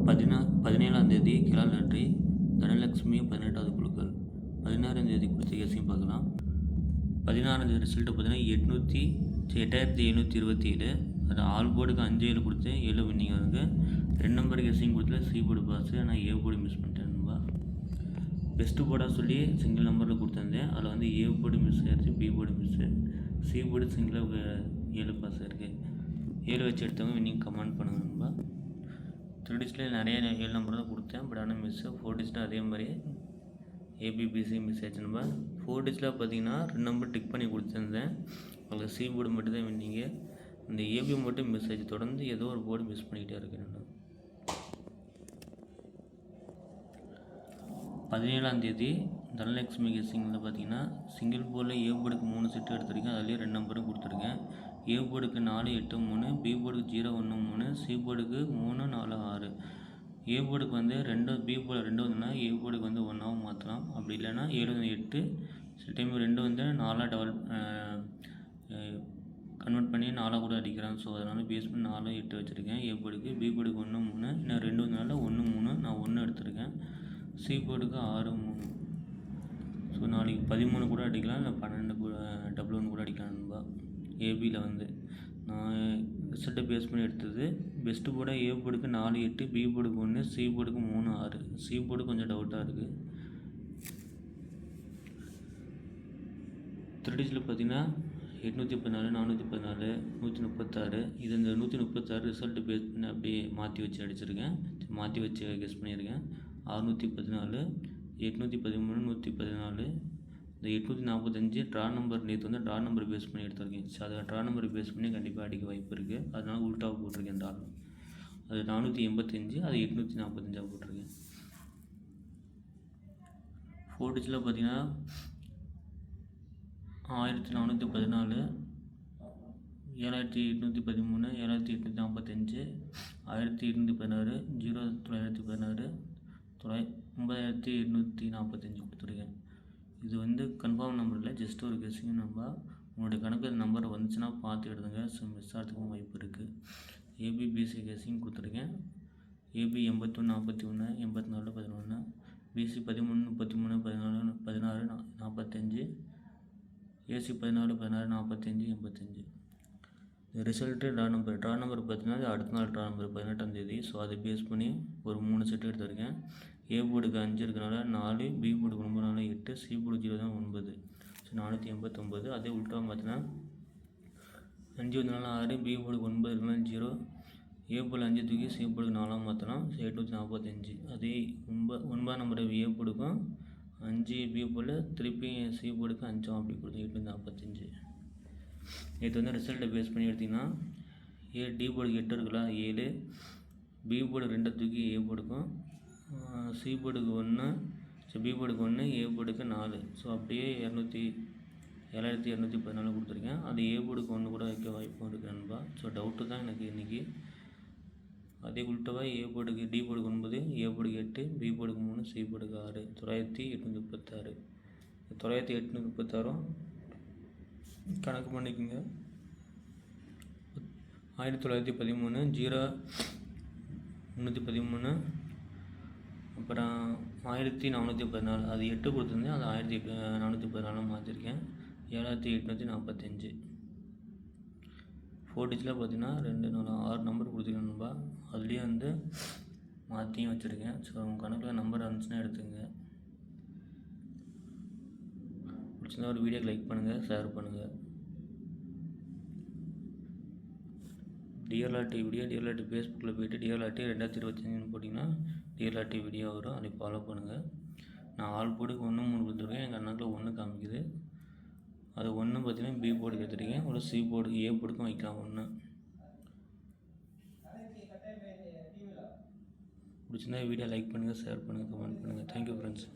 17ஆம் தேதி கிலா லாட்ரி தனலட்சுமி 18வது குழுக்கள். 16ஆம் தேதி கொடுத்த கேஸையும் பார்க்கலாம். 16ஆம் தேதி ரிசல்ட்டு பார்த்தீங்கன்னா 8727. அது ஆல் போர்டுக்கு 5 கொடுத்தேன், 7 வின்னிங் இருக்குது. 2 நம்பர் கேஸையும் கொடுத்துல சி போர்டு பாஸ், ஆனால் ஏ போர்டு மிஸ் பண்ணிட்டேன்பா. பெஸ்ட்டு போர்டாக சொல்லி சிங்கிள் நம்பரில் கொடுத்துருந்தேன். அதில் வந்து ஏ போர்டு மிஸ் ஆயிடுச்சு, B board miss, C board சிங்கிளாக 7 பாஸ் இருக்குது. 7 வச்சு எடுத்தவங்க வின்னிங் கமெண்ட் பண்ணுங்கன்பா. 3 டிஜிட்டில் நிறைய 7 நம்பர் தான் கொடுத்தேன், பட் ஆனால் மிஸ்ஸு. 4 டிஜிட்டில் அதே மாதிரி ஏபிபிசி மிஸ் ஆச்சுன்பா. 4 டிஜிட்டில் பார்த்தீங்கன்னா 2 நம்பர் டிக் பண்ணி கொடுத்துருந்தேன், அதில் சி போர்டு மட்டும் தான் வின்னிங்கு. இந்த ஏபி மட்டும் மிஸ் ஆச்சு. தொடர்ந்து ஏதோ ஒரு போர்டு மிஸ் பண்ணிக்கிட்டே இருக்கேன் நான். 17ஆம் தேதி தனலட்சுமி கெஸ்ஸிங்கில் பார்த்தீங்கன்னா சிங்கிள் போர்டில் ஏ போர்டுக்கு 3 செட்டு எடுத்திருக்கேன், அதுலேயே 2 நம்பரும் கொடுத்துருக்கேன். ஏ போர்டுக்கு 4, 8, 3, பி போர்டுக்கு 0, 1, 3, சி போர்டுக்கு 3, 4, 6. ஏ போர்டுக்கு வந்து 2, பி போர்டு 2 வந்துன்னா ஏ போர்டுக்கு வந்து 1ஆகவும் மாற்றலாம். அப்படி இல்லைன்னா 7 வந்து 8, சில டைம் 2 வந்து 4 கன்வெர்ட் பண்ணி 4 கூட அடிக்கிறாங்க. ஸோ அதனால் பேஸ் பண்ணி 4, 8 வச்சுருக்கேன் ஏ போர்டுக்கு. பி போர்டுக்கு 1, 3, இன்னும் 2 வந்தனால 1, 3, நான் 1 எடுத்திருக்கேன். சி போர்டுக்கு 6, 3. ஸோ நாளைக்கு 13 கூட அடிக்கலாம், இல்லை 12 கூட டபுள் 1 கூட அடிக்கலாம்பா. ஏபியில் வந்து நான் ரிசல்ட்டை பேஸ் பண்ணி எடுத்தது. பெஸ்ட்டு போர்டாக ஏ போர்டுக்கு 4, 8, பி போர்டுக்கு 1, சி போர்டுக்கு 3, 6. சி போர்டு கொஞ்சம் டவுட்டாக இருக்குது. 3 டிஜிட்டில் பார்த்தீங்கன்னா 814, 414, 136. இது இந்த 136 ரிசல்ட்டு பேஸ் பண்ணி அப்படியே மாற்றி வச்சு அடிச்சிருக்கேன், மாற்றி வச்சு கெஸ் பண்ணியிருக்கேன். 614, 813, 114. இந்த 845 ட்ரா நம்பர் நேற்று வந்து ட்ரா நம்பர் பேஸ் பண்ணி எடுத்திருக்கேன். ஸோ அதை ட்ரா நம்பர் பேஸ் பண்ணி கண்டிப்பாக அடிக்க வாய்ப்பு இருக்குது. அதனால் உல்ட்டாக போட்டிருக்கேன் ட்ரா. அது 485, அது 845 போட்டிருக்கேன். 4 டிஜிட்டில் பார்த்தீங்கன்னா 1414, 7813, 7845, 1816, 0916, 9845 கொடுத்துருக்கேன். இது வந்து கன்ஃபார்ம் நம்பர் இல்லை, ஜஸ்ட் ஒரு கெஸ்ஸிங் நம்பர். உங்களுடைய கணக்கு நம்பர் வந்துச்சுன்னா பார்த்து எடுத்துங்க. ஸோ மிஸ் ஆகிறதுக்கும் வாய்ப்பு இருக்குது. ஏபிபிசி கெஸ்ஸிங் கொடுத்துருக்கேன். AB 81, 41, 84, 11, BC 13, 33, 14, 16, 45, AC 14, 16, 45, 85. இந்த ரிசல்ட்டு ட்ரா நம்பர் பார்த்தீங்கன்னா அடுத்த நாள் ட்ரா நம்பர் 18ஆம் தேதி. ஸோ அதை பேஸ் பண்ணி ஒரு 3 செட்டு எடுத்திருக்கேன். ஏ போர்டுக்கு 5 இருக்கனால 4, பி போர்டுக்கு 9, 4, 8, சி போர்டு 0 தான் 9. ஸோ 489. அதே உல்ட்டாக பார்த்தீங்கன்னா 5 வந்தனால 6, பி போர்டுக்கு 9 இருக்கனால 0, ஏ போர்டு 5 தூக்கி சி போர்டுக்கு 4 மாற்றலாம். ஸோ 845. அதே 9ஆம் நம்பர் ஏ போர்டுக்கும் 5 பி போர்டில் திருப்பி சி போர்டுக்கு 5 அப்படி கொடுத்து 845. நேற்று வந்து ரிசல்ட்டை பேஸ் பண்ணி எடுத்திங்கன்னா டி போர்டுக்கு 8 இருக்கலாம், 7, பி போர்டு 2 தூக்கி ஏ போர்டுக்கும், சி போர்டுக்கு 1, ஸோ பி போர்டுக்கு 1, ஏ போர்டுக்கு 4. ஸோ அப்படியே 7214 கொடுத்துருக்கேன். அது ஏ போர்டுக்கு 1 கூட வைக்க வாய்ப்பும் இருக்குன்பா. ஸோ டவுட்டு தான் எனக்கு இன்றைக்கி. அதே உள்டவா ஏ போர்டுக்கு டி போர்டுக்கு 9, ஏ போர்டுக்கு 8, பி போர்டுக்கு 3, சி போர்டுக்கு 6. 9836. 9836 கணக்கு பண்ணிக்கோங்க. 1913, 0313, அப்புறம் 1414. அது 8 கொடுத்துருந்தேன், அது 1414 மாற்றிருக்கேன். 7845. 4 டிஜிட்டில் பார்த்தீங்கன்னா 2, 4, 6 நம்பர் கொடுத்துருக்கேன்பா. அதுலேயே வந்து மாற்றியும் வச்சுருக்கேன். ஸோ உங்கள் கணக்கில் நம்பர் வந்துச்சுன்னா எடுத்துங்க. பிடிச்சிருந்தா ஒரு வீடியோக்கு லைக் பண்ணுங்கள், ஷேர் பண்ணுங்கள். டிஆர்ஆர்டி வீடியோ, டிஆர்ஆர்டி ஃபேஸ்புக்கில் போய்ட்டு டிஆர்ஆர்டி 2025 போட்டிங்கன்னா டிஆர்ஆர்டி வீடியோ வரும், அதை ஃபாலோ பண்ணுங்கள். நான் ஆல் போர்டுக்கு 1, 3 கொடுத்துருக்கேன். எங்கள் கணக்கில் 1 காமிக்குது. அது 1 பார்த்தீங்கன்னா பி போர்டுக்கு எடுத்துருக்கேன். ஒரு சி போர்டு ஏ போர்டுக்கும் வைக்கலாம் 1. பிடிச்சிருந்தா வீடியோ லைக் பண்ணுங்கள், ஷேர் பண்ணுங்கள், கமெண்ட் பண்ணுங்கள். Thank you friends.